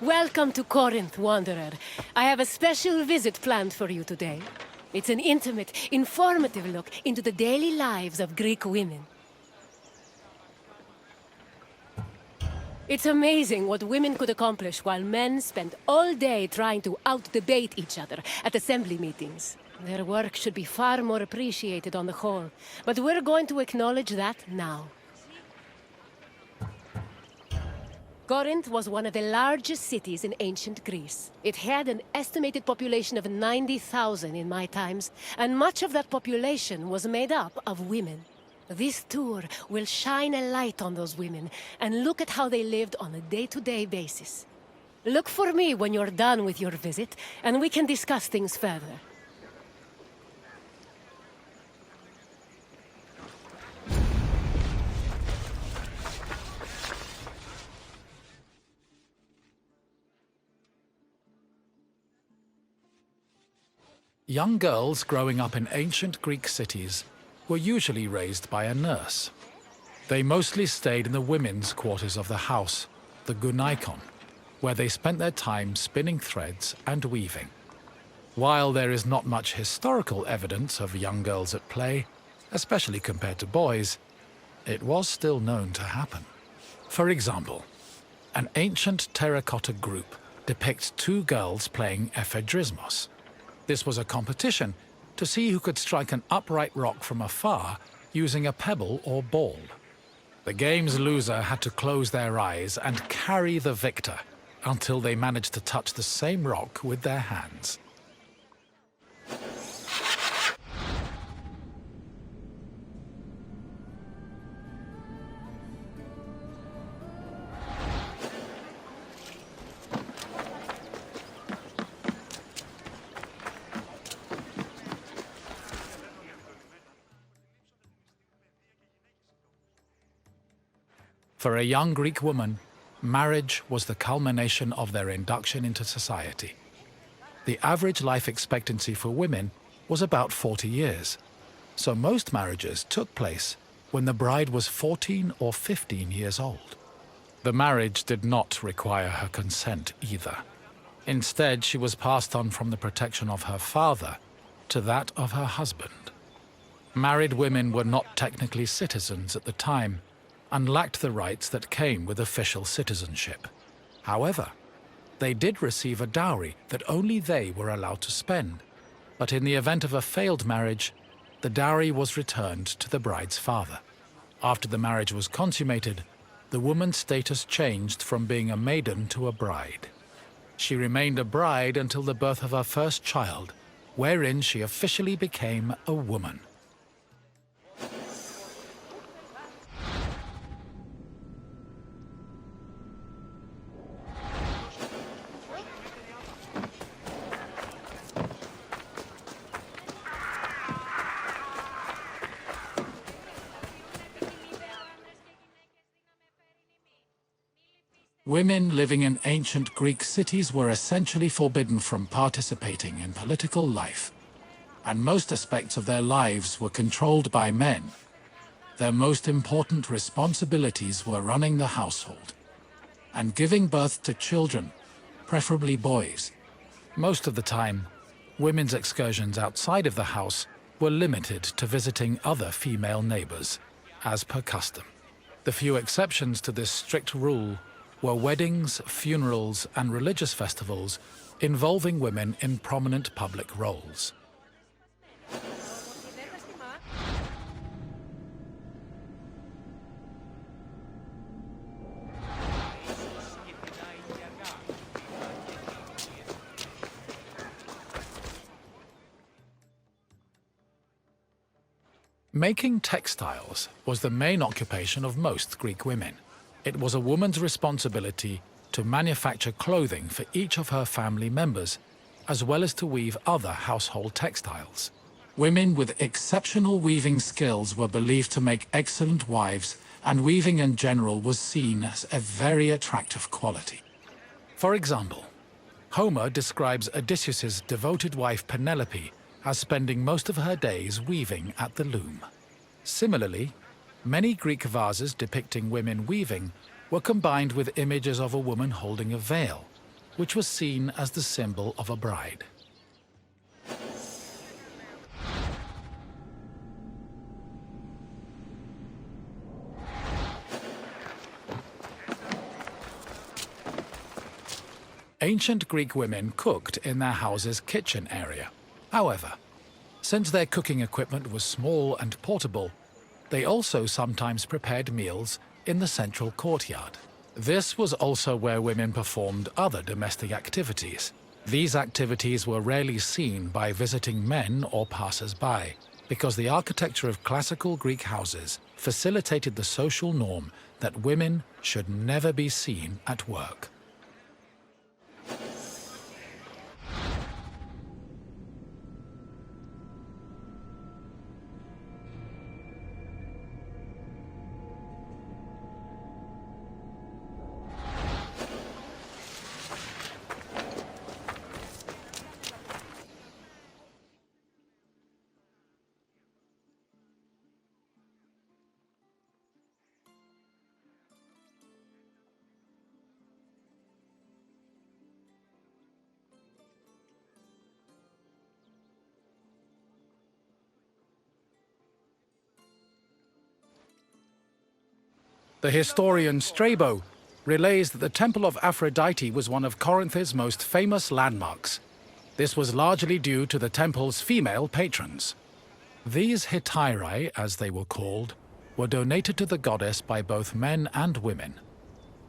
Welcome to Corinth, Wanderer. I have a special visit planned for you today. It's an intimate, informative look into the daily lives of Greek women. It's amazing what women could accomplish while men spend all day trying to out-debate each other at assembly meetings. Their work should be far more appreciated on the whole, but we're going to acknowledge that now. Corinth was one of the largest cities in ancient Greece. It had an estimated population of 90,000 in my times, and much of that population was made up of women. This tour will shine a light on those women and look at how they lived on a day-to-day basis. Look for me when you're done with your visit, and we can discuss things further. Young girls growing up in ancient Greek cities were usually raised by a nurse. They mostly stayed in the women's quarters of the house, the gunaikon, where they spent their time spinning threads and weaving. While there is not much historical evidence of young girls at play, especially compared to boys, it was still known to happen. For example, an ancient terracotta group depicts two girls playing ephedrismos. This was a competition to see who could strike an upright rock from afar using a pebble or ball. The game's loser had to close their eyes and carry the victor until they managed to touch the same rock with their hands. For a young Greek woman, marriage was the culmination of their induction into society. The average life expectancy for women was about 40 years, so most marriages took place when the bride was 14 or 15 years old. The marriage did not require her consent either. Instead, she was passed on from the protection of her father to that of her husband. Married women were not technically citizens at the time, and lacked the rights that came with official citizenship. However, they did receive a dowry that only they were allowed to spend, but in the event of a failed marriage, the dowry was returned to the bride's father. After the marriage was consummated, the woman's status changed from being a maiden to a bride. She remained a bride until the birth of her first child, wherein she officially became a woman. Women living in ancient Greek cities were essentially forbidden from participating in political life, and most aspects of their lives were controlled by men. Their most important responsibilities were running the household and giving birth to children, preferably boys. Most of the time, women's excursions outside of the house were limited to visiting other female neighbors, as per custom. The few exceptions to this strict rule were weddings, funerals, and religious festivals involving women in prominent public roles. Making textiles was the main occupation of most Greek women. It was a woman's responsibility to manufacture clothing for each of her family members, as well as to weave other household textiles. Women with exceptional weaving skills were believed to make excellent wives, and weaving in general was seen as a very attractive quality. For example, Homer describes Odysseus's devoted wife Penelope as spending most of her days weaving at the loom. Similarly, many Greek vases depicting women weaving were combined with images of a woman holding a veil, which was seen as the symbol of a bride. Ancient Greek women cooked in their house's kitchen area. However, since their cooking equipment was small and portable, they also sometimes prepared meals in the central courtyard. This was also where women performed other domestic activities. These activities were rarely seen by visiting men or passers-by, because the architecture of classical Greek houses facilitated the social norm that women should never be seen at work. The historian Strabo relays that the Temple of Aphrodite was one of Corinth's most famous landmarks. This was largely due to the temple's female patrons. These hetairai, as they were called, were donated to the goddess by both men and women.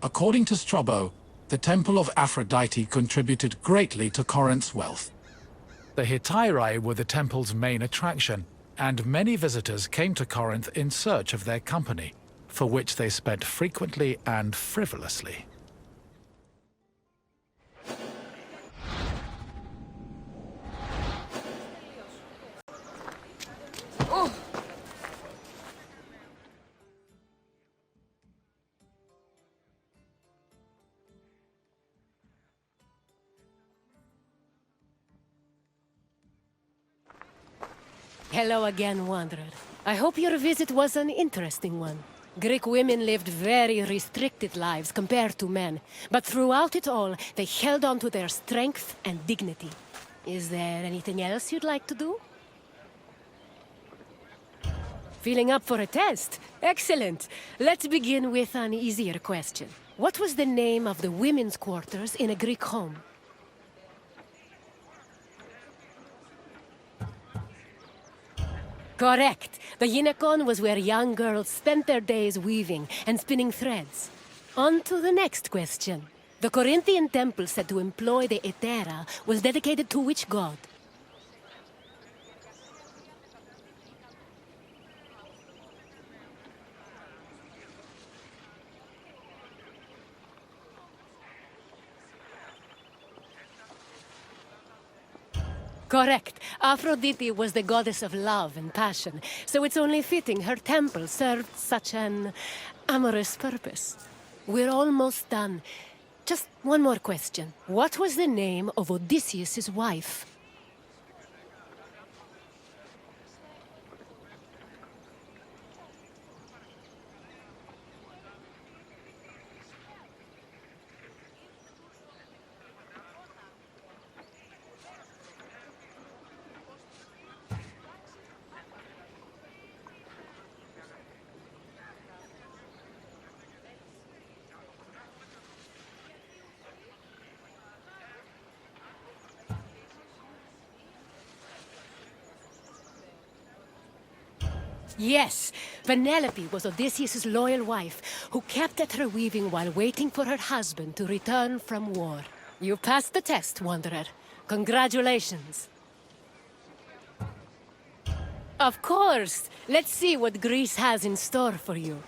According to Strabo, the Temple of Aphrodite contributed greatly to Corinth's wealth. The hetairai were the temple's main attraction, and many visitors came to Corinth in search of their company, for which they spent frequently and frivolously. Hello again, Wanderer. I hope your visit was an interesting one. Greek women lived very restricted lives compared to men, but throughout it all, they held on to their strength and dignity. Is there anything else you'd like to do? Feeling up for a test? Excellent! Let's begin with an easier question. What was the name of the women's quarters in a Greek home? Correct. The gynekon was where young girls spent their days weaving and spinning threads. On to the next question. The Corinthian temple said to employ the Hetera was dedicated to which god? Correct. Aphrodite was the goddess of love and passion, so it's only fitting her temple served such an amorous purpose. We're almost done. Just one more question. What was the name of Odysseus' wife? Yes, Penelope was Odysseus' loyal wife, who kept at her weaving while waiting for her husband to return from war. You passed the test, Wanderer. Congratulations. Of course! Let's see what Greece has in store for you.